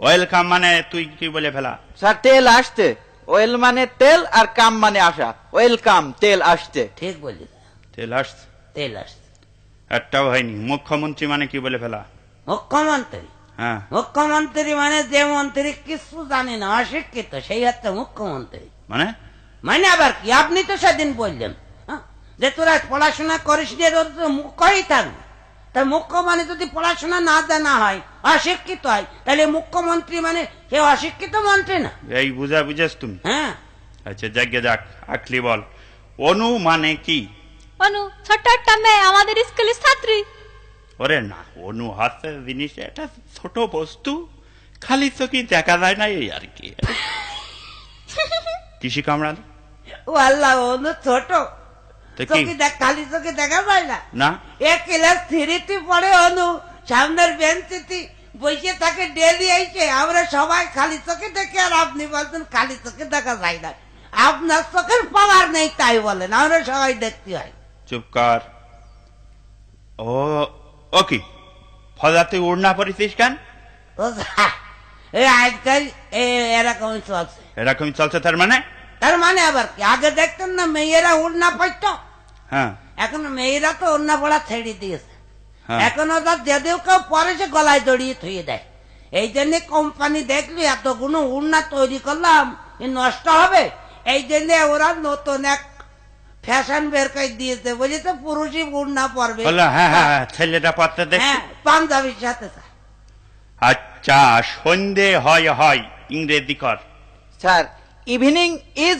Welcome মানে তুই কি বলে ফেলা? স্যার তেল আসতে, ওয়েল মানে তেল আর কাম মানে আসা, ওয়েলকাম তেল আসতে। ঠিক বলিস, তেল আসছে, তেল আসছে। একটাও হয়নি। মুখ্যমন্ত্রী মানে কি বলে ফেলা? মুখ্যমন্ত্রী, হ্যাঁ, মুখ্যমন্ত্রী মানে যে মন্ত্রী কিছু জানে না, অশিক্ষিত, সেই হচ্ছে মুখ্যমন্ত্রী। মানে মানে আবার কি? আপনি তো সেদিন বললেন যে তোরা পড়াশোনা করিস নি, তোর তো মুখ্যই থাকবে। তাই মুখ্য মানে যদি পড়াশোনা না জানা হয়, অশিক্ষিত হয়, তাহলে মুখ্যমন্ত্রী মানে সে অশিক্ষিত মন্ত্রী না। এই বুঝেছ তুমি? হ্যাঁ, আচ্ছা যাকে যাক, আকলি বল, অনু মানে কি? অনু ছোট্ট একটা মেয়ে, আমাদের স্কুলের ছাত্রী। ওরে না, অনু হচ্ছে জিনিস একটা ছোট বস্তু, খালি চোখে দেখা যায় না, এই আর কি। কৃষি কামড়াল ও আল্লাহ, অনু ছোট, তো কি? চোখে খালি চোখে দেখা যায় না। না, এক ক্লাস 3 পড়ে অনু, সামনের বেঞ্চিতে বসে থাকে ডেলি এসে, আমরা সবাই খালি চোখে দেখি, আর আপনি বলছেন খালি চোখে দেখা যায় না। আপনার চোখের পাওয়ার নেই তাই বলেন, আমরা সবাই দেখতে হয়। চুপ কর। ও ও কি ফজাতে উড়না পড়েছিস কেন? ও এই আজকাল এরকমই চলছে। এরকমই চলছে তার মানে? তার মানে আবার কি? আগে দেখতেন না মেয়েরা উড়না পড়তো, হ্যাঁ এখন মেয়েরা তো উড়না পড়া ছেড়ে দিয়েছে। হ্যাঁ। এখন ওরা যদিও কেউ পরে সে গলায় দড়িয়ে থুয়ে দেয়। এই জন্য কোম্পানি দেখলি এতগুলো উড়না তৈরি করলাম, এ নষ্ট হবে, এই জন্য ওরা নতুন এক ফ্যাশন বের করে দিয়েছে, বুঝলি তো, পুরুষই উড়না পরবে। বললো হ্যাঁ হ্যাঁ হ্যাঁ, ছেলেটা পড়তে দেখছি। হ্যাঁ, পাঞ্জাবির সাথে। আচ্ছা, সন্ধে হয় হয় ইংরেজি কর। স্যার ইভিনিং ইজ,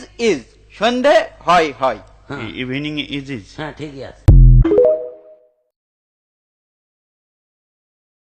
সন্ধে হয়। Evening is is. হ্যাঁ, ঠিকই আছে।